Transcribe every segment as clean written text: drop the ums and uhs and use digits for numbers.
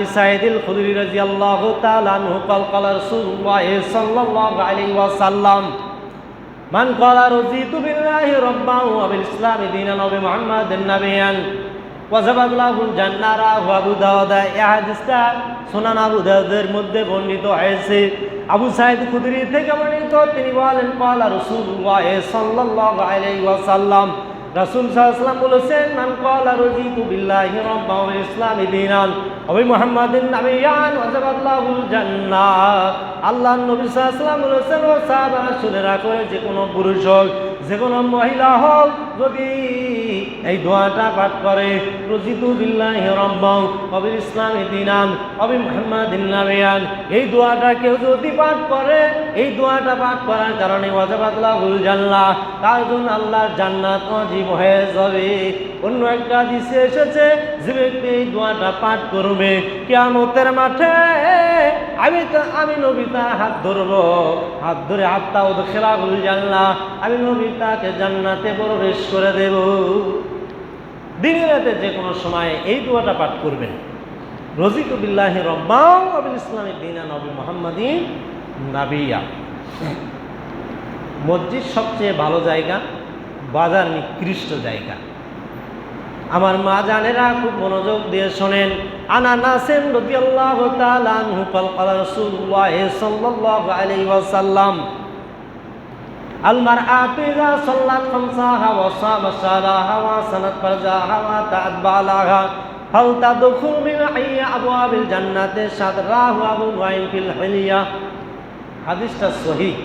سعيد الخدري رضي الله تعالى عنه قال قال رسول الله صلى الله عليه وسلم من قال رضيت بالله ربا وبالإسلام دينا وبمحمد نبيا وجبت له الجنة رواه আবু দাউদ। এই হাদিসটা সুনান আবু দাউদের মধ্যে বর্ণিত হয়েছে। আবু সাঈদ খুদরি থেকে বর্ণিত, তিনি বলেন قال رسول الله صلى الله عليه وسلم, রাসূল সাল্লাল্লাহু আলাইহি ওয়াসাল্লাম বলেছেন, মান ক্বালা রাযীতু বিল্লাহি রাব্বান ওয়া বিল ইসলামি দীনান ওয়া বিমুহাম্মাদিন নাবিয়্যান ওয়া জাবাত লাহুল জান্নাহ। আল্লাহর নবী সাল্লাল্লাহু আলাইহি ওয়াসাল্লাম বলেছেন, ও সাহাবারা শুনে রাখো, যে কোনো পুরুষ হোক, যে কোনো মহিলা হোক, যদি এই দোয়াটা পাঠ করে, রাযীতু বিল্লাহি রাব্বান ওয়া বিল ইসলামি দীনান ওয়া বিমুহাম্মাদিন নাবিয়্যান, এই দোয়াটা কেউ যদি পাঠ করে, এই দোয়াটা পাঠ করার কারণে ওয়া জাবাত লাহুল জান্নাহ, তার জন্য আল্লাহর জান্নাত হয়ে যাবে। অন্য একটা হাদিসে এসেছে, যে ব্যক্তি এই দোয়াটা পাঠ করবে, কিয়ামতের মাঠে আমি নবী তার হাত ধরবো, হাত ধরে হাতটা উদখিলাহুল জান্নাহ, আমি নবী তাকে জান্নাতে প্রবেশ করে দেব। দিনে রাতে যে কোনো সময় এই দোয়াটা পাঠ করবেন, রাযীতু বিল্লাহি রাব্বান ওয়া বিল ইসলামি দীনান ওয়া বিমুহাম্মাদিন নাবিয়্যা। মসজিদ সবচেয়ে ভালো জায়গা, বাজার নিকৃষ্ট জায়গা। আমার মা জানেরা খুব মনোযোগ দিয়ে শোনেন। আনা নাসিম রাদিয়াল্লাহু তাআলা আনহু قال قال رسول الله صلى الله عليه وسلم المرأة إذا صلت خمسها وصامت شهرها وحسنت فرجها وأتت بعلها فلتدخل من أي أبواب الجنة شطرها أبو نعيم في الحلية। হাদিসটা সহিহ।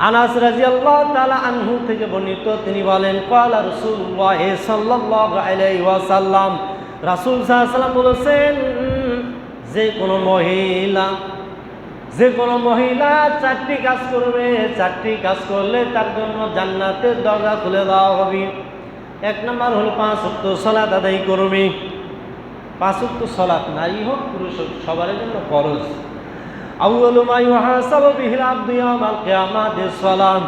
আনাস রাদিয়াল্লাহু তাআলা আনহু থেকে বর্ণিত, তিনি বলেন, ক্বালা রাসূলুল্লাহ সাল্লাল্লাহু আলাইহি ওয়াসাল্লাম, রাসূল সাল্লাল্লাহু আলাইহি ওয়াসাল্লাম বলেছেন, যে কোনো মহিলা চারটি কাজ করবে, চারটি কাজ করলে তার জন্য জান্নাতের দরজা খুলে দেওয়া হবে। এক নম্বর হলো 5 ওয়াক্ত সালাত আদায় করবে। 5 ওয়াক্ত সালাত নারী হোক পুরুষ হোক সবার জন্য ফরজ। আউয়ালু মা ইউহাসাবু বিহিল আবদু ইয়াওমাল কিয়ামাতিস সালাত,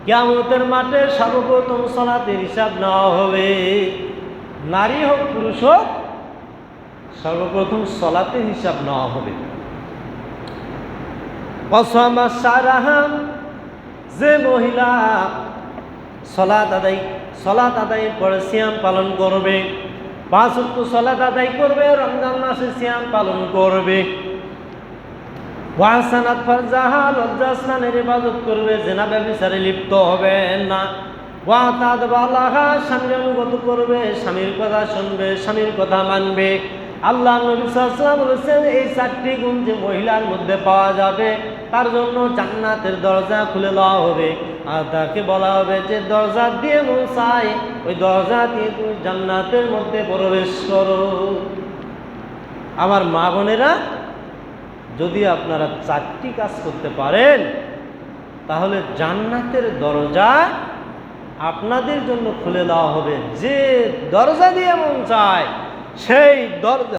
কিয়ামতের মাঠে সর্বপ্রথম সালাতের হিসাব নেওয়া হবে। নারী হোক পুরুষ হোক সর্বপ্রথম সালাতের হিসাব নেওয়া হবে। ওয়াসামা শারাহা, যে মহিলা সালাত আদায় করে সিয়াম পালন করবে, 5 ওয়াক্ত সালাত আদায় করবে, রমজান মাসে সিয়াম পালন করবে। ওয়াহসানাত ফারজাহা, লজ্জা স্নানের ইবাদত করবে, জিনা ব্যভিচারে লিপ্ত হবে না। ওয়াতাদ বালাহা, স্বামীর অনুগত করবে, স্বামীর কথা শুনবে, স্বামীর কথা মানবে। আল্লাহ নবী সাল্লাল্লাহু আলাইহি ওয়াসাল্লাম বলেছেন, এই 4টি গুণ যে মহিলার মধ্যে পাওয়া যাবে, তার জন্য জান্নাতের দরজা খুলে দেওয়া হবে। আর তাকে বলা হবে যে দরজা দিয়ে মন চায়, ওই দরজা দিয়ে তুমি জান্নাতের মধ্যে প্রবেশ করো। আমার মা বোনেরা, যদি আপনারা 4টি কাজ করতে পারেন, তাহলে জান্নাতের দরজা আপনাদের জন্য খুলে দেওয়া হবে। যে দরজা দিয়ে মন চায়, সেই দরজা